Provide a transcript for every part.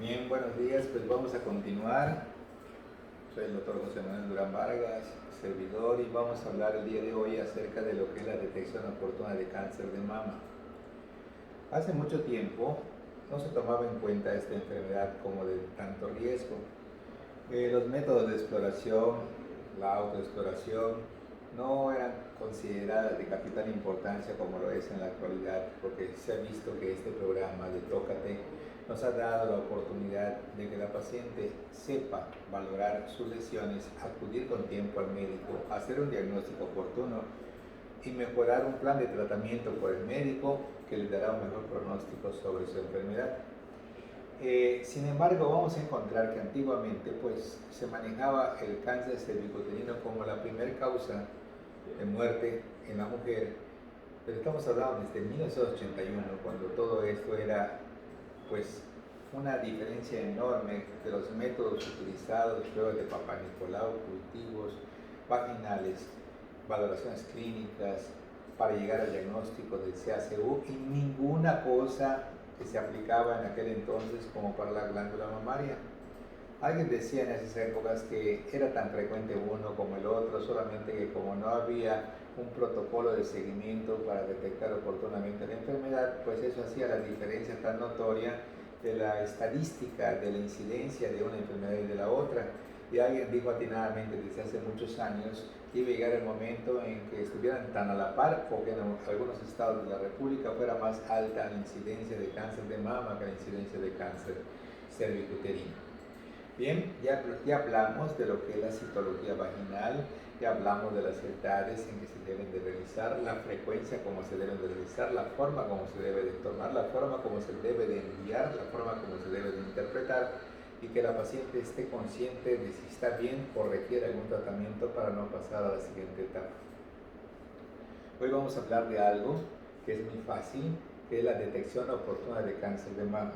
Bien, buenos días, pues vamos a continuar. Soy el doctor José Manuel Durán Vargas, servidor, y vamos a hablar el día de hoy acerca de lo que es la detección oportuna de cáncer de mama. Hace mucho tiempo no se tomaba en cuenta esta enfermedad como de tanto riesgo. Los métodos de exploración, la autoexploración, no eran consideradas de capital importancia como lo es en la actualidad, porque se ha visto que este programa de Tócate nos ha dado la oportunidad de que la paciente sepa valorar sus lesiones, acudir con tiempo al médico, hacer un diagnóstico oportuno y mejorar un plan de tratamiento por el médico que le dará un mejor pronóstico sobre su enfermedad. Sin embargo, vamos a encontrar que antiguamente pues, se manejaba el cáncer cervicuterino como la primera causa de muerte en la mujer, pero estamos hablando desde 1981, cuando todo esto era pues una diferencia enorme de los métodos utilizados, pruebas de Papá Nicolau, cultivos vaginales, valoraciones clínicas para llegar al diagnóstico del CACU y ninguna cosa que se aplicaba en aquel entonces como para la glándula mamaria. Alguien decía en esas épocas que era tan frecuente uno como el otro, solamente que como no había un protocolo de seguimiento para detectar oportunamente la enfermedad, pues eso hacía la diferencia tan notoria de la estadística, de la incidencia de una enfermedad y de la otra. Y alguien dijo atinadamente desde hace muchos años que iba a llegar el momento en que estuvieran tan a la par o que en algunos estados de la República fuera más alta la incidencia de cáncer de mama que la incidencia de cáncer cervicuterino. Bien, ya hablamos de lo que es la citología vaginal, ya hablamos de las edades en que se deben de realizar, la frecuencia como se deben de realizar, la forma como se debe de tomar, la forma como se debe de enviar, la forma como se debe de interpretar, y que la paciente esté consciente de si está bien o requiere algún tratamiento para no pasar a la siguiente etapa. Hoy vamos a hablar de algo que es muy fácil, que es la detección oportuna de cáncer de mama.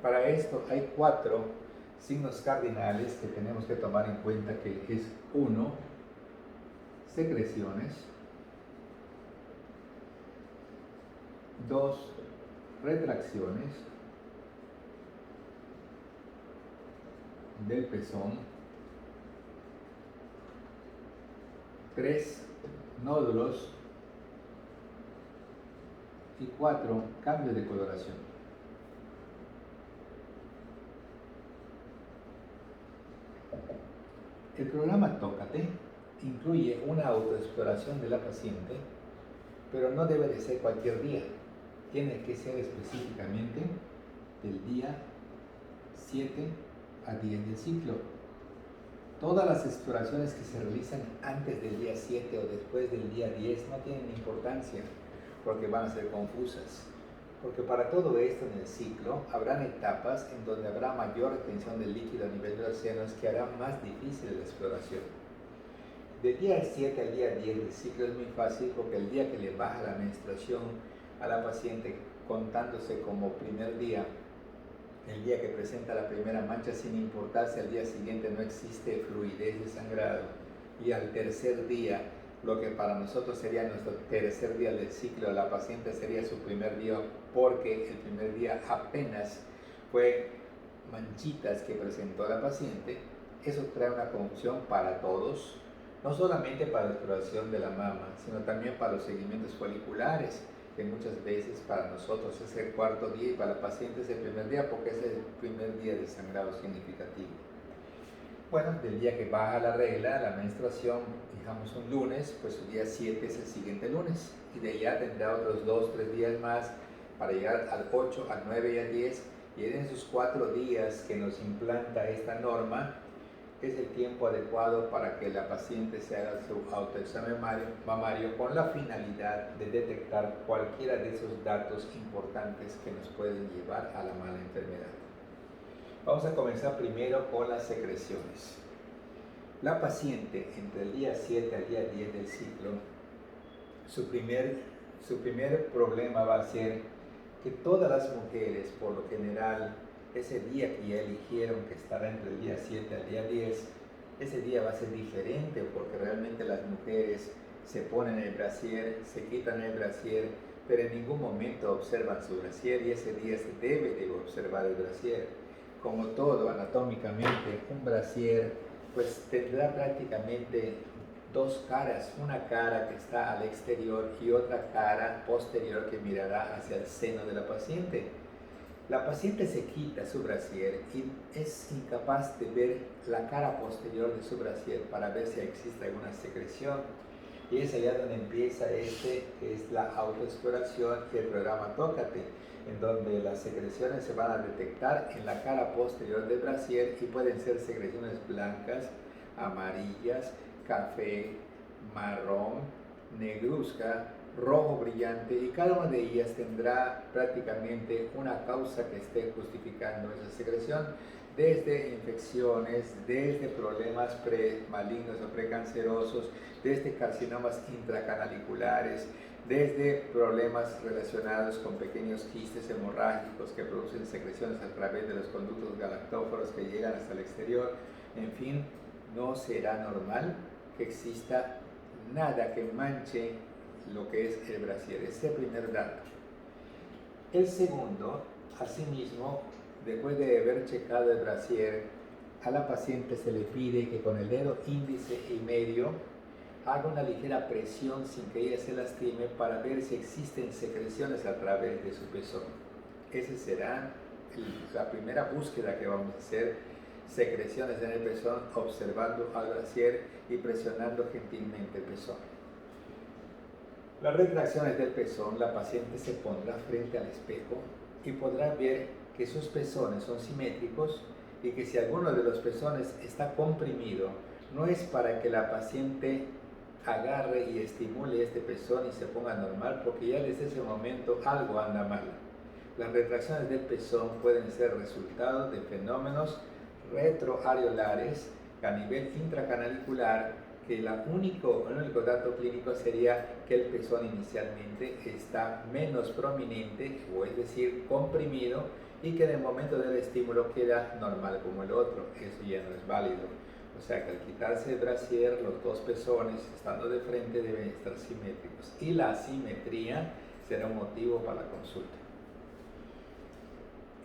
Para esto hay 4 signos cardinales que tenemos que tomar en cuenta, que es 1, secreciones; 2, retracciones del pezón; 3, nódulos; y 4, cambio de coloración. El programa Tócate incluye una autoexploración de la paciente, pero no debe de ser cualquier día. Tiene que ser específicamente del día 7 a 10 del ciclo. Todas las exploraciones que se realizan antes del día 7 o después del día 10 no tienen importancia, porque van a ser confusas. Porque para todo esto en el ciclo habrán etapas en donde habrá mayor retención del líquido a nivel de los senos, que hará más difícil la exploración. Del día 7 al día 10 del ciclo es muy fácil, porque el día que le baja la menstruación a la paciente, contándose como primer día, el día que presenta la primera mancha, sin importar si al día siguiente no existe fluidez de sangrado, y al tercer día, lo que para nosotros sería nuestro tercer día del ciclo, la paciente sería su primer día, porque el primer día apenas fue manchitas que presentó la paciente. Eso trae una confusión para todos, no solamente para la exploración de la mama, sino también para los seguimientos foliculares, que muchas veces para nosotros es el cuarto día y para la paciente es el primer día, porque es el primer día de sangrado significativo. Bueno, del día que baja la regla, la menstruación, digamos un lunes, pues el día 7 es el siguiente lunes, y de allá tendrá otros 2-3 días más para llegar al 8, al 9 y al 10, y en esos 4 días que nos implanta esta norma, es el tiempo adecuado para que la paciente se haga su autoexamen mamario, con la finalidad de detectar cualquiera de esos datos importantes que nos pueden llevar a la mala enfermedad. Vamos a comenzar primero con las secreciones. La paciente, entre el día 7 al día 10 del ciclo, su primer problema va a ser que todas las mujeres, por lo general, ese día que ya eligieron, que estará entre el día 7 al día 10, ese día va a ser diferente, porque realmente las mujeres se ponen el brasier, se quitan el brasier, pero en ningún momento observan su brasier, y ese día se debe de observar el brasier. como todo anatómicamente, un brasier pues tendrá prácticamente dos caras, una cara que está al exterior y otra cara posterior que mirará hacia el seno de la paciente. La paciente se quita su brasier y es incapaz de ver la cara posterior de su brasier para ver si existe alguna secreción. Y es allá donde empieza que es la autoexploración y el programa Tócate, en donde las secreciones se van a detectar en la cara posterior del brasier y pueden ser secreciones blancas, amarillas, café, marrón, negruzca, rojo brillante, y cada una de ellas tendrá prácticamente una causa que esté justificando esa secreción, desde infecciones, desde problemas premalignos o precancerosos, desde carcinomas intracanaliculares, desde problemas relacionados con pequeños quistes hemorrágicos que producen secreciones a través de los conductos galactóforos que llegan hasta el exterior. En fin, no será normal que exista nada que manche lo que es el brasier. Ese es el primer dato. El segundo, asimismo, después de haber checado el brasier, a la paciente se le pide que con el dedo índice y medio haga una ligera presión sin que ella se lastime para ver si existen secreciones a través de su pezón. Esa será la primera búsqueda que vamos a hacer, secreciones en el pezón, observando al brasier y presionando gentilmente el pezón. Las retracciones del pezón, la paciente se pondrá frente al espejo y podrá ver que sus pezones son simétricos y que si alguno de los pezones está comprimido, no es para que la paciente agarre y estimule este pezón y se ponga normal, porque ya desde ese momento algo anda mal. Las retracciones del pezón pueden ser resultado de fenómenos retroareolares a nivel intracanalicular, que el único dato clínico sería que el pezón inicialmente está menos prominente, o es decir, comprimido, y que en el momento del estímulo queda normal como el otro. Eso ya no es válido. O sea que al quitarse el brasier, los dos pezones, estando de frente, deben estar simétricos. Y la asimetría será un motivo para la consulta.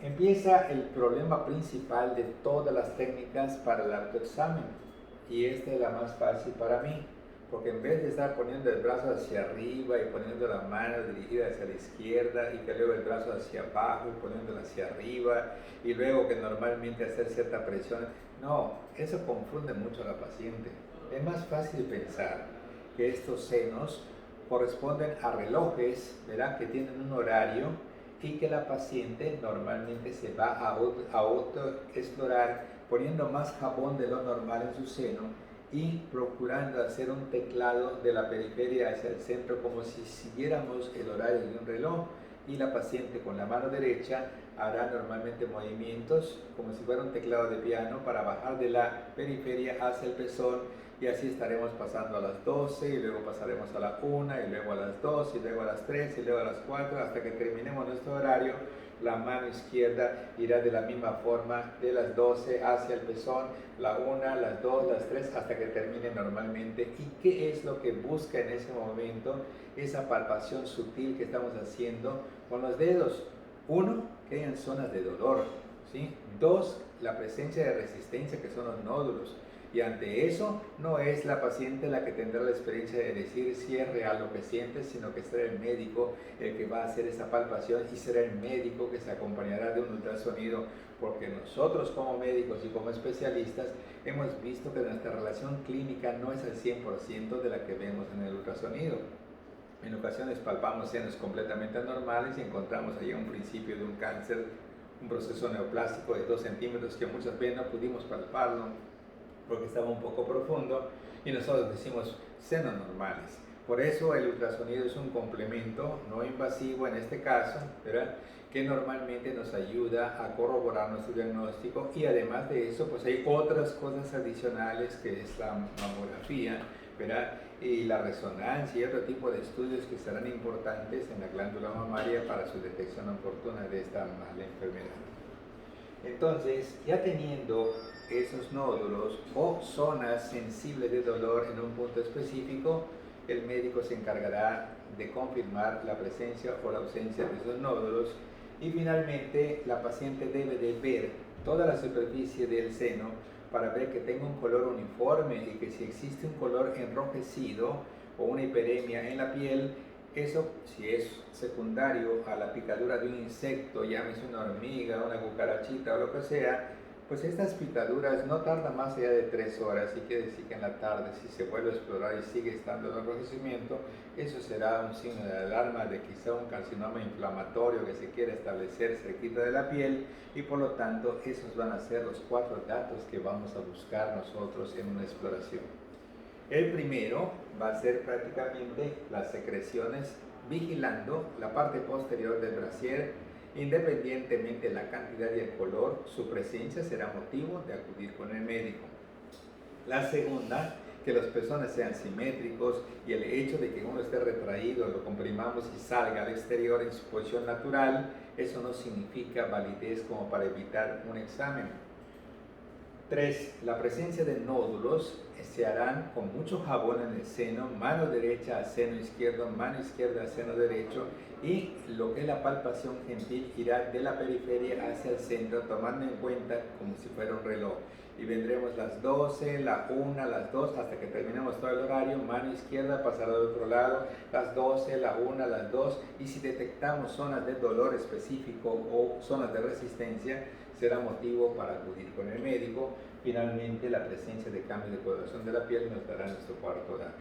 Empieza el problema principal de todas las técnicas para el autoexamen. Y esta es la más fácil para mí, porque en vez de estar poniendo el brazo hacia arriba y poniendo la mano dirigida hacia la izquierda y que luego el brazo hacia abajo y poniéndolo hacia arriba y luego que normalmente hacer cierta presión, no, eso confunde mucho a la paciente. Es más fácil pensar que estos senos corresponden a relojes, ¿verdad?, que tienen un horario, y que la paciente normalmente se va a autoexplorar poniendo más jabón de lo normal en su seno y procurando hacer un teclado de la periferia hacia el centro como si siguiéramos el horario de un reloj, y la paciente con la mano derecha hará normalmente movimientos como si fuera un teclado de piano para bajar de la periferia hacia el pezón, y así estaremos pasando a las 12 y luego pasaremos a la 1 y luego a las 2 y luego a las 3 y luego a las 4 hasta que terminemos nuestro horario. La mano izquierda irá de la misma forma de las 12 hacia el pezón, la 1, las 2, las 3 hasta que termine normalmente. ¿Y qué es lo que busca en ese momento? Esa palpación sutil que estamos haciendo con los dedos. 1, que hayan zonas de dolor, ¿sí? 2, la presencia de resistencia, que son los nódulos. Y ante eso, no es la paciente la que tendrá la experiencia de decir si es real lo que siente, sino que será el médico el que va a hacer esa palpación, y será el médico que se acompañará de un ultrasonido, porque nosotros como médicos y como especialistas hemos visto que nuestra relación clínica no es al 100% de la que vemos en el ultrasonido. En ocasiones palpamos senos completamente anormales y encontramos ahí un principio de un cáncer, un proceso neoplásico de 2 centímetros que muchas veces no pudimos palparlo porque estaba un poco profundo, y nosotros decimos senos normales. Por eso el ultrasonido es un complemento no invasivo en este caso, ¿verdad?, que normalmente nos ayuda a corroborar nuestro diagnóstico. Y además de eso, pues hay otras cosas adicionales, que es la mamografía, ¿verdad?, y la resonancia y otro tipo de estudios que serán importantes en la glándula mamaria para su detección oportuna de esta mala enfermedad. Entonces, ya teniendo esos nódulos o zonas sensibles de dolor en un punto específico, el médico se encargará de confirmar la presencia o la ausencia de esos nódulos, y finalmente la paciente debe de ver toda la superficie del seno para ver que tenga un color uniforme y que si existe un color enrojecido o una hiperemia en la piel, eso, si es secundario a la picadura de un insecto, llámese una hormiga, una cucarachita o lo que sea, pues estas picaduras no tardan más allá de 3 horas, y quiere decir que en la tarde, si se vuelve a explorar y sigue estando en enrojecimiento, eso será un signo de alarma de quizá un carcinoma inflamatorio que se quiere establecer cerquita de la piel, y por lo tanto esos van a ser los 4 datos que vamos a buscar nosotros en una exploración. El primero va a ser prácticamente las secreciones vigilando la parte posterior del brasier. Independientemente de la cantidad y el color, su presencia será motivo de acudir con el médico. La segunda, que los pezones sean simétricos y el hecho de que uno esté retraído, lo comprimamos y salga al exterior en su posición natural, eso no significa validez como para evitar un examen. 3. La presencia de nódulos se harán con mucho jabón en el seno, mano derecha a seno izquierdo, mano izquierda a seno derecho, y lo que es la palpación gentil irá de la periferia hacia el centro, tomando en cuenta como si fuera un reloj. Y vendremos las 12, la 1, las 2, hasta que terminemos todo el horario. Mano izquierda pasará al otro lado, las 12, la 1, las 2, y si detectamos zonas de dolor específico o zonas de resistencia, será motivo para acudir con el médico. Finalmente, la presencia de cambio de coloración de la piel nos dará nuestro cuarto dato.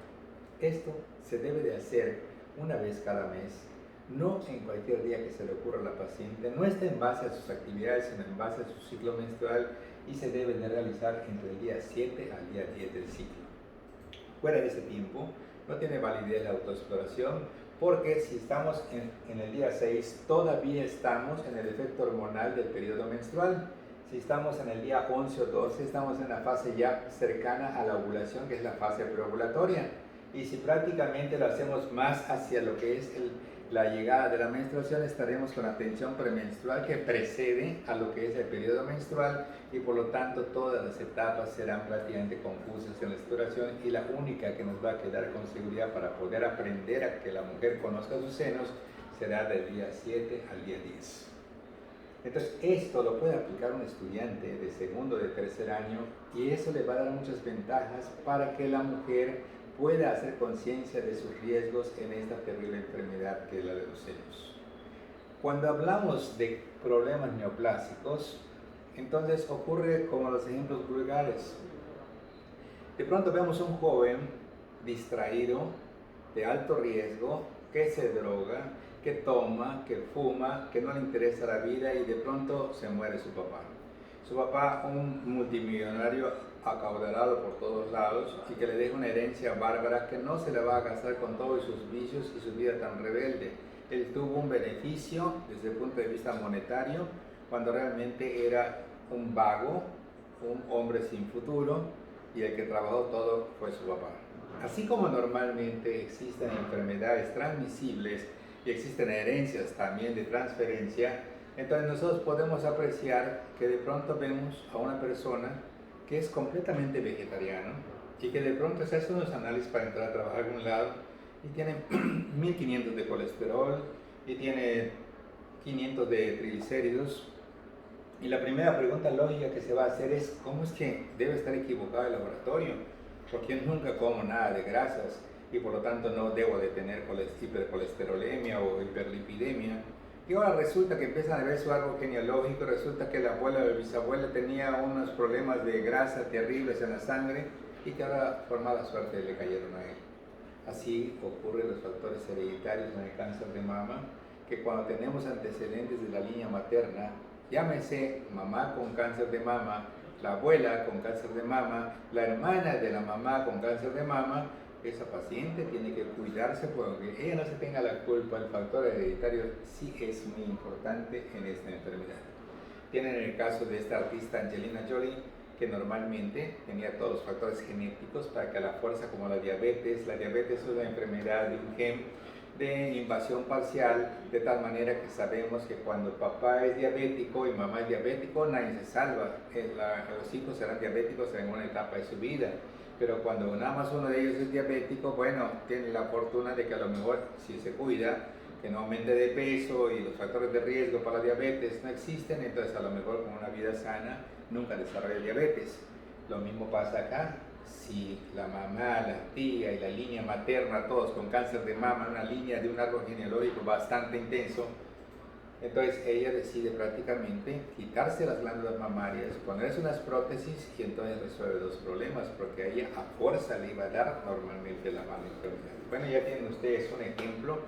Esto se debe de hacer una vez cada mes, no en cualquier día que se le ocurra a la paciente, no está en base a sus actividades, sino en base a su ciclo menstrual, y se debe de realizar entre el día 7 al día 10 del ciclo. Fuera de ese tiempo, no tiene validez la autoexploración, porque si estamos en el día 6, todavía estamos en el efecto hormonal del periodo menstrual. Si estamos en el día 11 o 12, estamos en la fase ya cercana a la ovulación, que es la fase preovulatoria. Y si prácticamente lo hacemos más hacia lo que es la llegada de la menstruación, estaremos con la tensión premenstrual que precede a lo que es el periodo menstrual, y por lo tanto todas las etapas serán prácticamente confusas en la exploración, y la única que nos va a quedar con seguridad para poder aprender a que la mujer conozca sus senos será del día 7 al día 10. Entonces, esto lo puede aplicar un estudiante de segundo o de tercer año, y eso le va a dar muchas ventajas para que la mujer pueda hacer conciencia de sus riesgos en esta terrible enfermedad que es la de los senos. Cuando hablamos de problemas neoplásicos, entonces ocurre como los ejemplos vulgares. De pronto vemos un joven distraído, de alto riesgo, que se droga, que toma, que fuma, que no le interesa la vida, y de pronto se muere su papá. Su papá, un multimillonario acaudalado por todos lados, y que le deja una herencia bárbara que no se la va a gastar con todos sus vicios y su vida tan rebelde. Él tuvo un beneficio desde el punto de vista monetario, cuando realmente era un vago, un hombre sin futuro, y el que trabajó todo fue su papá. Así como normalmente existen enfermedades transmisibles y existen herencias también de transferencia, entonces nosotros podemos apreciar que de pronto vemos a una persona que es completamente vegetariano y que de pronto se hace unos análisis para entrar a trabajar a algún lado y tiene 1500 de colesterol y tiene 500 de triglicéridos. Y la primera pregunta lógica que se va a hacer es: ¿cómo es que debe estar equivocado el laboratorio? Porque yo nunca como nada de grasas y por lo tanto no debo de tener hipercolesterolemia o hiperlipidemia. Y ahora resulta que empiezan a ver su árbol genealógico, resulta que la abuela o el bisabuela tenía unos problemas de grasa terribles en la sangre, y que ahora por mala suerte le cayeron a él. Así ocurren los factores hereditarios en el cáncer de mama, que cuando tenemos antecedentes de la línea materna, llámese mamá con cáncer de mama, la abuela con cáncer de mama, la hermana de la mamá con cáncer de mama, esa paciente tiene que cuidarse porque ella no se tenga la culpa. El factor hereditario sí es muy importante en esta enfermedad. Tienen el caso de esta artista Angelina Jolie, que normalmente tenía todos los factores genéticos para que a la fuerza, como la diabetes es una enfermedad de un gen de invasión parcial, de tal manera que sabemos que cuando el papá es diabético y mamá es diabético, nadie se salva. Los hijos serán diabéticos en una etapa de su vida, pero cuando nada más uno de ellos es diabético, bueno, tiene la fortuna de que a lo mejor, si se cuida, que no aumente de peso y los factores de riesgo para la diabetes no existen, entonces a lo mejor con una vida sana nunca desarrolla diabetes. Lo mismo pasa acá. Si la mamá, la tía y la línea materna, todos con cáncer de mama, una línea de un árbol genealógico bastante intenso, entonces ella decide prácticamente quitarse las glándulas mamarias, ponerse unas prótesis y entonces resuelve dos problemas, porque a ella a fuerza le iba a dar normalmente la mala enfermedad. Bueno, ya tienen ustedes un ejemplo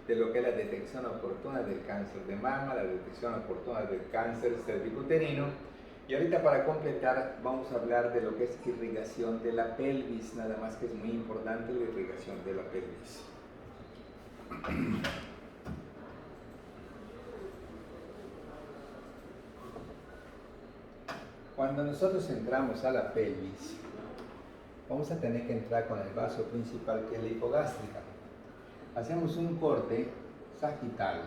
de lo que es la detección oportuna del cáncer de mama, la detección oportuna del cáncer cervicuterino. Y ahorita para completar vamos a hablar de lo que es irrigación de la pelvis, nada más que es muy importante la irrigación de la pelvis. Cuando nosotros entramos a la pelvis, vamos a tener que entrar con el vaso principal, que es la hipogástrica. Hacemos un corte sagital.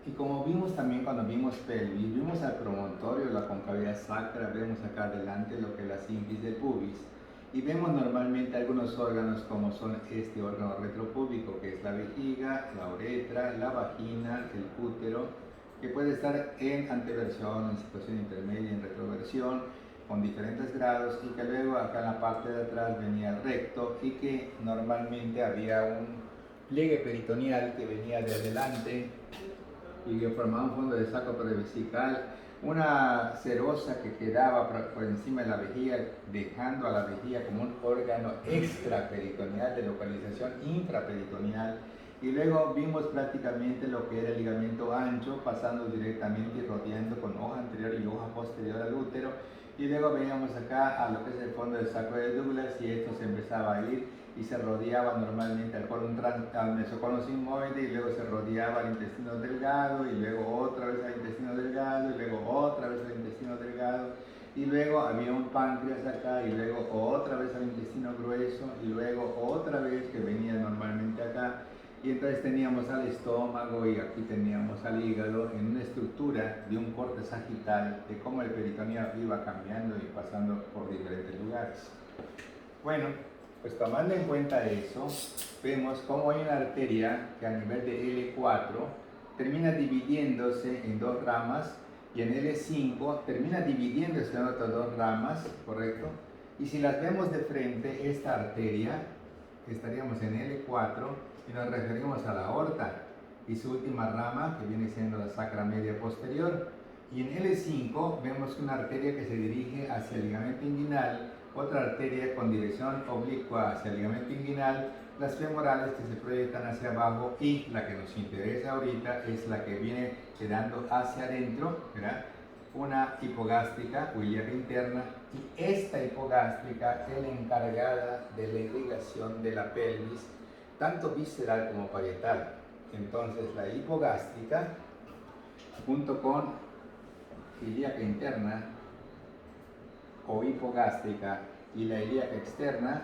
Y como vimos también cuando vimos pelvis, vimos al promontorio, la concavidad sacra, vemos acá adelante lo que es la simpis del pubis. Y vemos normalmente algunos órganos como son este órgano retropúbico, que es la vejiga, la uretra, la vagina, el útero, que puede estar en anteversión, en situación intermedia, en retroversión, con diferentes grados, y que luego acá en la parte de atrás venía el recto, y que normalmente había un pliegue peritoneal que venía de adelante y que formaba un fondo de saco prevesical, una serosa que quedaba por encima de la vejiga, dejando a la vejiga como un órgano extraperitoneal de localización infraperitoneal. Y luego vimos prácticamente lo que era el ligamento ancho, pasando directamente y rodeando con hoja anterior y hoja posterior al útero. Y luego veíamos acá a lo que es el fondo del saco de Douglas, y esto se empezaba a ir y se rodeaba normalmente al mesocolon sigmoide, y luego se rodeaba al intestino delgado, y luego otra vez al intestino delgado, y luego otra vez al intestino delgado, y luego había un páncreas acá, y luego otra vez al intestino grueso, y luego otra vez que venía normalmente acá, y entonces teníamos al estómago y aquí teníamos al hígado en una estructura de un corte sagital de cómo el peritoneo iba cambiando y pasando por diferentes lugares. Bueno, pues tomando en cuenta eso, vemos cómo hay una arteria que a nivel de L4 termina dividiéndose en dos ramas, y en L5 termina dividiéndose en otras dos ramas, ¿correcto? Y si las vemos de frente, esta arteria, estaríamos en L4 y nos referimos a la aorta y su última rama, que viene siendo la sacra media posterior. Y en L5 vemos una arteria que se dirige hacia el ligamento inguinal, otra arteria con dirección oblicua hacia el ligamento inguinal, las femorales que se proyectan hacia abajo, y la que nos interesa ahorita es la que viene quedando hacia adentro, ¿verdad? Una hipogástrica o ilíaca interna, y esta hipogástrica es la encargada de la irrigación de la pelvis, tanto visceral como parietal. Entonces la hipogástrica, junto con ilíaca interna o hipogástrica y la ilíaca externa,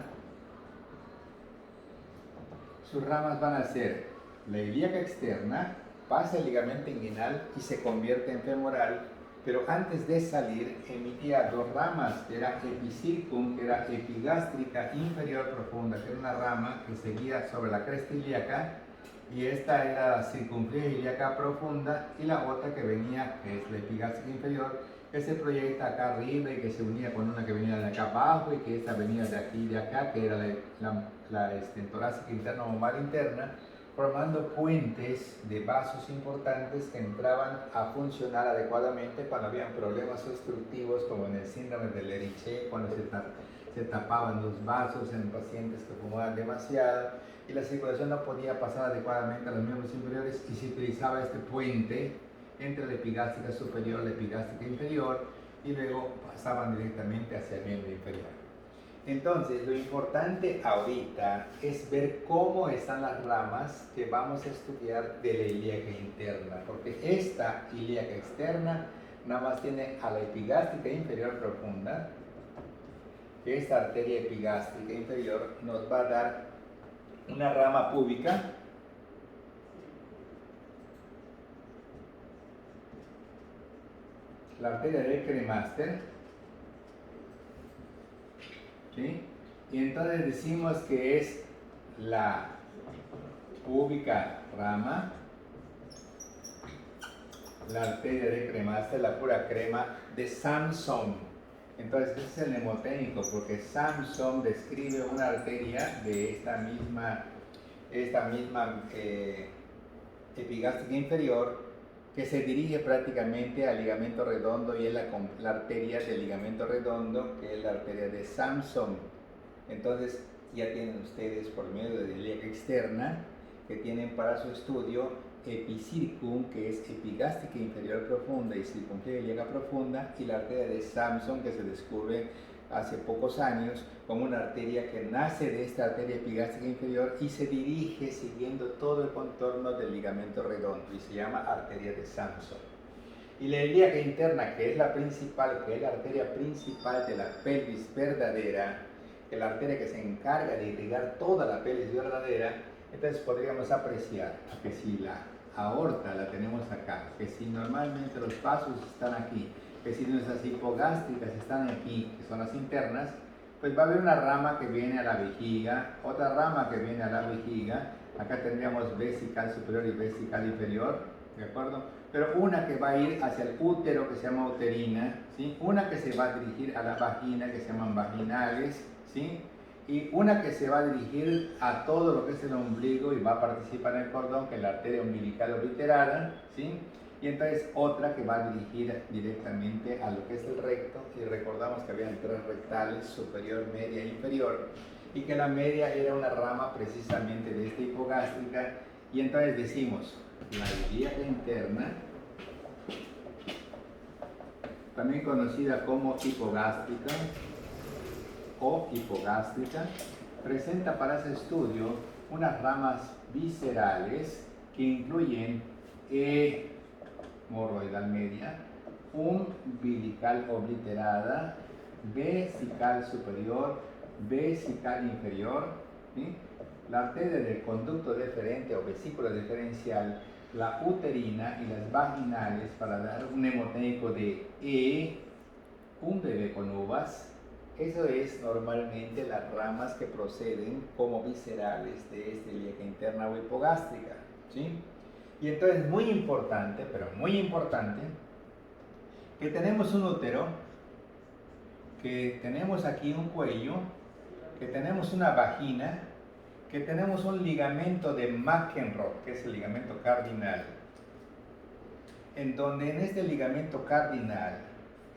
sus ramas van a ser la ilíaca externa, pasa el ligamento inguinal y se convierte en femoral, pero antes de salir emitía dos ramas, que era epicircum, que era epigástrica inferior profunda, que era una rama que seguía sobre la cresta ilíaca, y esta era la circunfleja ilíaca profunda, y la otra que venía, que es la epigástrica inferior, que se proyecta acá arriba y que se unía con una que venía de acá abajo, y que esta venía de aquí y de acá, que era la torácica interna o lumbar interna, formando puentes de vasos importantes que entraban a funcionar adecuadamente cuando habían problemas obstructivos, como en el síndrome de Leriche, cuando se tapaban los vasos en pacientes que fumaban demasiado y la circulación no podía pasar adecuadamente a los miembros inferiores, y se utilizaba este puente entre la epigástrica superior y la epigástrica inferior, y luego pasaban directamente hacia el miembro inferior. Entonces, lo importante ahorita es ver cómo están las ramas que vamos a estudiar de la ilíaca interna, porque esta ilíaca externa nada más tiene a la epigástrica inferior profunda. Esta arteria epigástrica inferior nos va a dar una rama púbica, la arteria del cremaster, ¿sí? Y entonces decimos que es la púbica rama, la arteria de cremaste, la pura crema de Samson. Entonces ese es el mnemotécnico, porque Samson describe una arteria de esta misma epigástrica inferior, que se dirige prácticamente al ligamento redondo, y es la arteria del ligamento redondo, que es la arteria de Samson. Entonces ya tienen ustedes, por medio de la ilíaca externa, que tienen para su estudio epicircum, que es epigástrica inferior profunda y circunfleja ilíaca profunda, y la arteria de Samson, que se descubre hace pocos años como una arteria que nace de esta arteria epigástrica inferior y se dirige siguiendo todo el contorno del ligamento redondo, y se llama arteria de Samson. Y la ilíaca interna, que es la principal, que es la arteria principal de la pelvis verdadera, que es la arteria que se encarga de irrigar toda la pelvis verdadera, entonces podríamos apreciar que si la aorta la tenemos acá, que si normalmente los vasos están aquí, que si nuestras hipogástricas están aquí, que son las internas, pues va a haber una rama que viene a la vejiga, otra rama que viene a la vejiga, acá tendríamos vesical superior y vesical inferior, ¿de acuerdo? Pero una que va a ir hacia el útero, que se llama uterina, ¿sí? Una que se va a dirigir a la vagina, que se llaman vaginales, ¿sí? Y una que se va a dirigir a todo lo que es el ombligo y va a participar en el cordón, que es la arteria umbilical obliterada, ¿sí? Y entonces otra que va a dirigir directamente a lo que es el recto, y recordamos que habían tres rectales, superior, media e inferior, y que la media era una rama precisamente de esta hipogástrica, y entonces decimos, la ilíaca interna, también conocida como hipogástrica o hipogástrica, presenta para ese estudio unas ramas viscerales que incluyen morroidal media, umbilical obliterada, vesical superior, vesical inferior, ¿sí? La arteria del conducto deferente o vesícula diferencial, la uterina y las vaginales, para dar un mnemotécnico de un bebé con uvas. Eso es normalmente las ramas que proceden como viscerales de esta ilíaca interna o hipogástrica, ¿sí? Y entonces muy importante, pero muy importante, que tenemos un útero, que tenemos aquí un cuello, que tenemos una vagina, que tenemos un ligamento de McEnroe, que es el ligamento cardinal, en donde en este ligamento cardinal,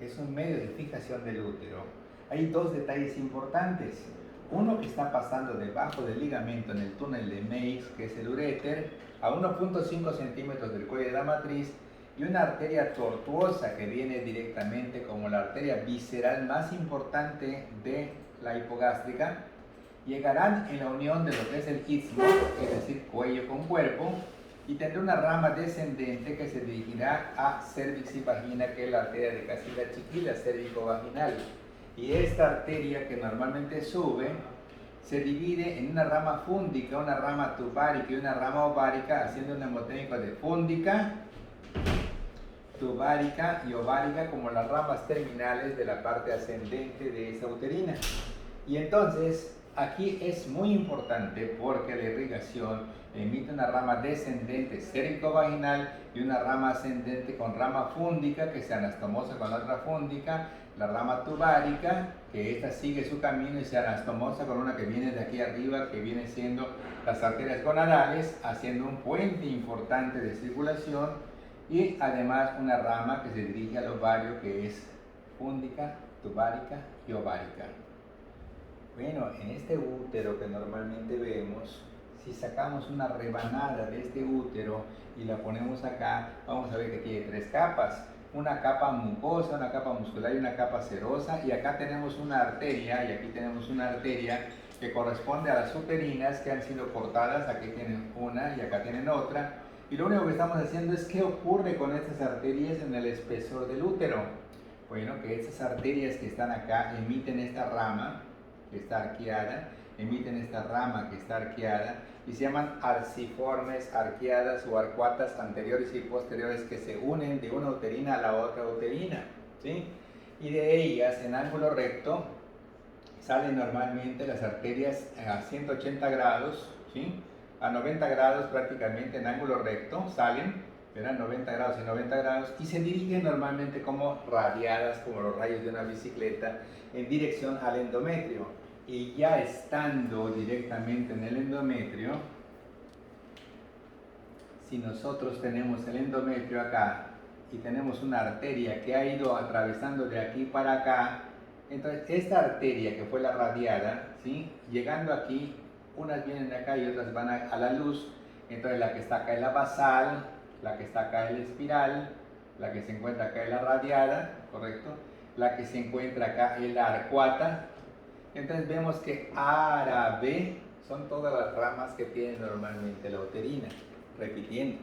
que es un medio de fijación del útero, hay dos detalles importantes. Uno que está pasando debajo del ligamento en el túnel de Meigs, que es el uréter, a 1.5 centímetros del cuello de la matriz, y una arteria tortuosa que viene directamente como la arteria visceral más importante de la hipogástrica, llegarán en la unión de lo que es el istmo, es decir, cuello con cuerpo, y tendrá una rama descendente que se dirigirá a cervix y vagina, que es la arteria de casilla chiquilla cérvico-vaginal. Y esta arteria, que normalmente sube, se divide en una rama fúndica, una rama tubárica y una rama ovárica, haciendo un mnemotécnico de fúndica, tubárica y ovárica como las ramas terminales de la parte ascendente de esta uterina. Y entonces aquí es muy importante, porque la irrigación emite una rama descendente cérvico-vaginal y una rama ascendente con rama fúndica que se anastomosa con la otra fúndica, la rama tubárica, que esta sigue su camino y se anastomosa con una que viene de aquí arriba, que viene siendo las arterias gonadales, haciendo un puente importante de circulación, y además una rama que se dirige al ovario, que es fúndica, tubárica y ovárica. Bueno, en este útero que normalmente vemos, si sacamos una rebanada de este útero y la ponemos acá, vamos a ver que tiene tres capas. Una capa mucosa, una capa muscular y una capa serosa, y acá tenemos una arteria, y aquí tenemos una arteria que corresponde a las uterinas que han sido cortadas. Aquí tienen una y acá tienen otra, y lo único que estamos haciendo es qué ocurre con estas arterias en el espesor del útero. Bueno, que estas arterias que están acá emiten esta rama que está arqueada, emiten esta rama que está arqueada, y se llaman arciformes, arqueadas o arcuatas anteriores y posteriores, que se unen de una uterina a la otra uterina, ¿sí? Y de ellas, en ángulo recto, salen normalmente las arterias a 180 grados, ¿sí? a 90 grados prácticamente en ángulo recto, salen, verán 90 grados y 90 grados, y se dirigen normalmente como radiadas, como los rayos de una bicicleta, en dirección al endometrio. Y ya estando directamente en el endometrio, si nosotros tenemos el endometrio acá y tenemos una arteria que ha ido atravesando de aquí para acá, entonces esta arteria que fue la radiada, ¿sí? Llegando aquí, unas vienen de acá y otras van a la luz, entonces la que está acá es la basal, la que está acá es la espiral, la que se encuentra acá es la radiada, ¿correcto? La que se encuentra acá es la arcuata. Entonces vemos que A, B son todas las ramas que tiene normalmente la uterina. Repitiendo,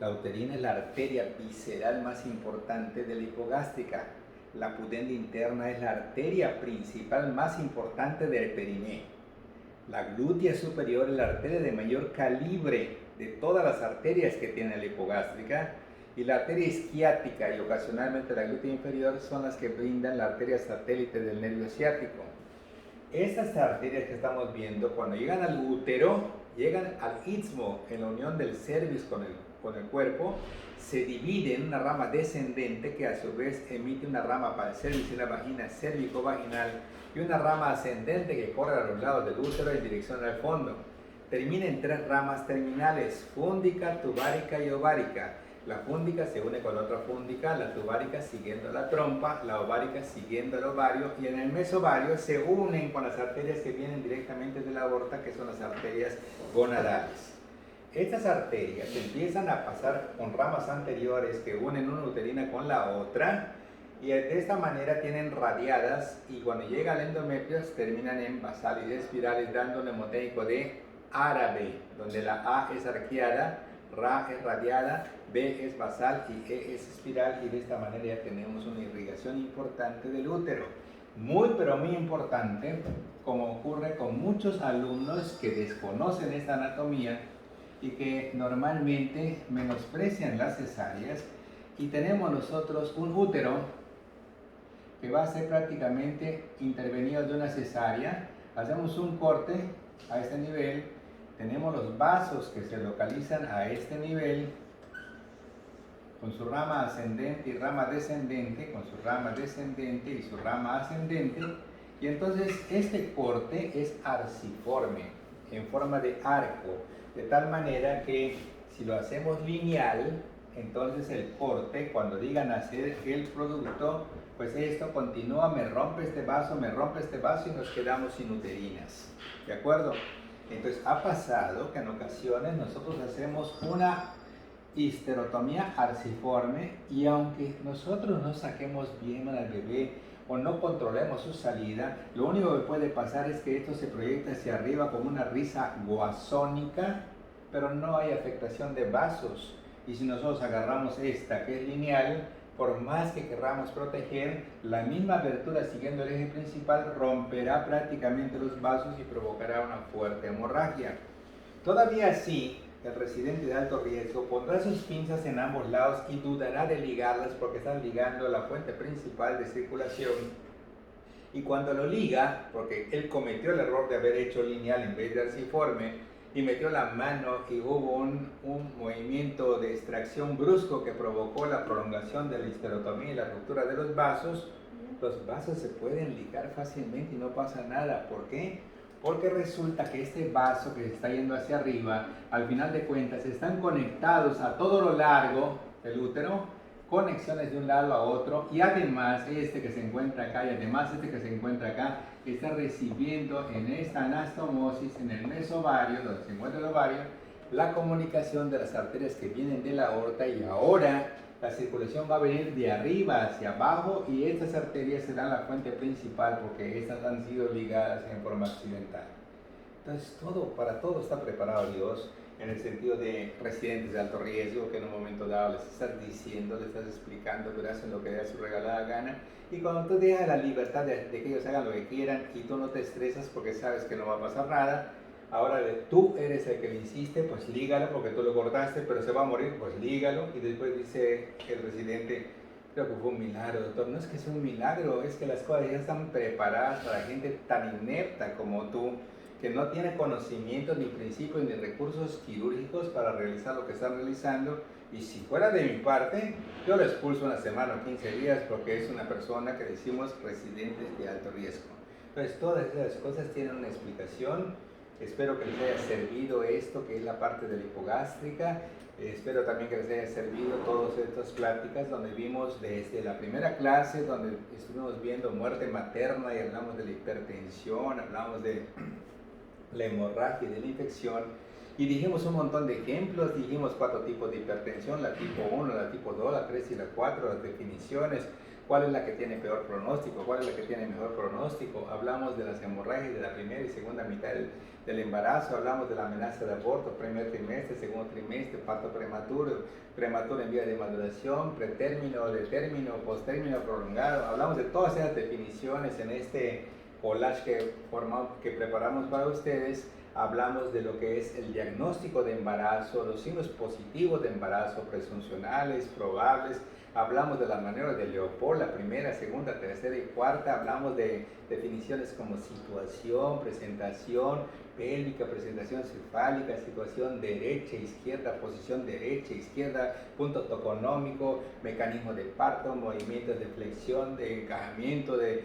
la uterina es la arteria visceral más importante de la hipogástrica. La pudenda interna es la arteria principal más importante del periné. La glútea superior es la arteria de mayor calibre de todas las arterias que tiene la hipogástrica. Y la arteria isquiática y ocasionalmente la glútea inferior son las que brindan la arteria satélite del nervio ciático. Estas arterias que estamos viendo, cuando llegan al útero, llegan al istmo, en la unión del cervix con el cuerpo, se divide en una rama descendente que a su vez emite una rama para el cervix y la vagina cérvico-vaginal y una rama ascendente que corre a los lados del útero en dirección al fondo. Termina en 3 ramas terminales: fúndica, tubárica y ovárica. La fúndica se une con otra fúndica, la tubárica siguiendo la trompa, la ovárica siguiendo el ovario, y en el mesovario se unen con las arterias que vienen directamente de la aorta, que son las arterias gonadales. Estas arterias empiezan a pasar con ramas anteriores que unen una uterina con la otra, y de esta manera tienen radiadas, y cuando llega al endometrio terminan en basales y espirales, dando un mnemoteico de árabe, donde la A es arqueada, Ra es radiada, B es basal y E es espiral, y de esta manera ya tenemos una irrigación importante del útero. Muy pero muy importante, como ocurre con muchos alumnos que desconocen esta anatomía y que normalmente menosprecian las cesáreas, y tenemos nosotros un útero que va a ser prácticamente intervenido de una cesárea. Hacemos un corte a este nivel. Tenemos los vasos que se localizan a este nivel, con su rama ascendente y rama descendente, con su rama descendente y su rama ascendente, y entonces este corte es arciforme, en forma de arco, de tal manera que si lo hacemos lineal, entonces el corte, cuando digan hacer el producto, pues esto continúa, me rompe este vaso y nos quedamos sin uterinas, ¿de acuerdo? Entonces ha pasado que en ocasiones nosotros hacemos una histerotomía arciforme, y aunque nosotros no saquemos bien al bebé o no controlemos su salida, lo único que puede pasar es que esto se proyecta hacia arriba como una risa guasónica, pero no hay afectación de vasos. Y si nosotros agarramos esta que es lineal, por más que querramos proteger, la misma abertura siguiendo el eje principal romperá prácticamente los vasos y provocará una fuerte hemorragia. Todavía así, el residente de alto riesgo pondrá sus pinzas en ambos lados y dudará de ligarlas porque están ligando la fuente principal de circulación. Y cuando lo liga, porque él cometió el error de haber hecho lineal en vez de arciforme, y metió la mano y hubo un movimiento de extracción brusco que provocó la prolongación de la histerotomía y la ruptura de los vasos se pueden ligar fácilmente y no pasa nada. ¿Por qué? Porque resulta que este vaso que se está yendo hacia arriba, al final de cuentas, están conectados a todo lo largo del útero, conexiones de un lado a otro, y además este que se encuentra acá y además este que se encuentra acá está recibiendo en esta anastomosis, en el mesovario, donde se encuentra el ovario, la comunicación de las arterias que vienen de la aorta, y ahora la circulación va a venir de arriba hacia abajo, y estas arterias serán la fuente principal porque estas han sido ligadas en forma accidental. Entonces para todo está preparado Dios, en el sentido de residentes de alto riesgo que en un momento dado les estás diciendo, les estás explicando, pero hacen lo que dé su regalada gana, y cuando tú dejas la libertad de que ellos hagan lo que quieran y tú no te estresas porque sabes que no va a pasar nada, ahora tú eres el que le insiste, pues lígalo porque tú lo cortaste, pero se va a morir, pues lígalo. Y después dice el residente, creo que fue un milagro, doctor. No es que sea un milagro, es que las cosas ya están preparadas para gente tan inepta como tú, que no tiene conocimientos, ni principios, ni recursos quirúrgicos para realizar lo que están realizando. Y si fuera de mi parte, yo lo expulso una semana o 15 días porque es una persona que decimos residentes de alto riesgo. Entonces, todas esas cosas tienen una explicación. Espero que les haya servido esto, que es la parte de la hipogástrica. Espero también que les haya servido todas estas pláticas donde vimos desde la primera clase, donde estuvimos viendo muerte materna y hablamos de la hipertensión, hablamos de la hemorragia y de la infección. Y dijimos un montón de ejemplos, dijimos 4 tipos de hipertensión, la tipo 1, la tipo 2, la 3 y la 4, las definiciones, cuál es la que tiene peor pronóstico, cuál es la que tiene mejor pronóstico. Hablamos de las hemorragias de la primera y segunda mitad del embarazo, hablamos de la amenaza de aborto, primer trimestre, segundo trimestre, parto prematuro, prematuro en vía de maduración, pretérmino, de término, posttérmino prolongado. Hablamos de todas esas definiciones en este collage que preparamos para ustedes. Hablamos de lo que es el diagnóstico de embarazo, los signos positivos de embarazo, presuncionales, probables. Hablamos de las maneras de Leopold, la primera, segunda, tercera y cuarta. Hablamos de definiciones como situación, presentación pélvica, presentación cefálica, situación derecha, izquierda, posición derecha, izquierda, punto toconómico, mecanismo de parto, movimientos de flexión, de encajamiento, de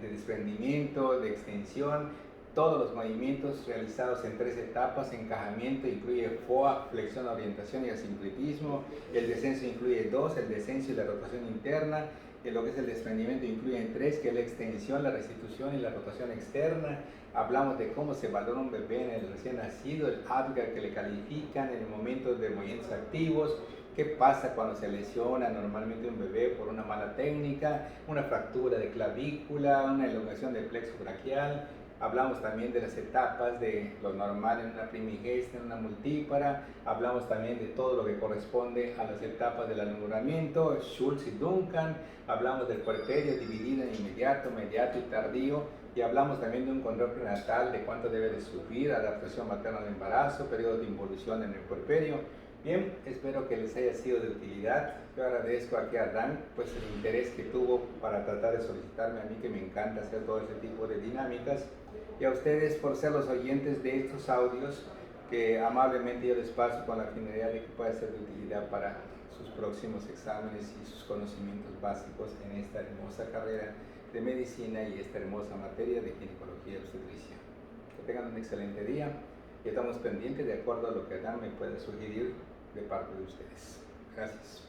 desprendimiento, de extensión. Todos los movimientos realizados en 3 etapas. Encajamiento incluye FOA, flexión, orientación y asincretismo. El descenso incluye 2, el descenso y la rotación interna. Lo que es el desprendimiento incluye 3, que es la extensión, la restitución y la rotación externa. Hablamos de cómo se valora un bebé en el recién nacido, el ADGAR que le califican en el momento de movimientos activos. ¿Qué pasa cuando se lesiona normalmente un bebé por una mala técnica? Una fractura de clavícula, una elongación del plexo braquial. Hablamos también de las etapas de lo normal en una primigesta, en una multípara. Hablamos también de todo lo que corresponde a las etapas del alumbramiento, Schultz y Duncan. Hablamos del puerperio dividido en inmediato, mediato y tardío. Y hablamos también de un control prenatal, de cuánto debe de sufrir, adaptación materna al embarazo, periodo de involución en el puerperio. Bien, espero que les haya sido de utilidad. Yo agradezco aquí a Dan pues el interés que tuvo para tratar de solicitarme a mí, que me encanta hacer todo ese tipo de dinámicas, y a ustedes por ser los oyentes de estos audios que amablemente yo les paso con la finalidad de que pueda ser de utilidad para sus próximos exámenes y sus conocimientos básicos en esta hermosa carrera de medicina y esta hermosa materia de ginecología y obstetricia. Que tengan un excelente día y estamos pendientes de acuerdo a lo que Dan me pueda sugerir de parte de ustedes. Gracias.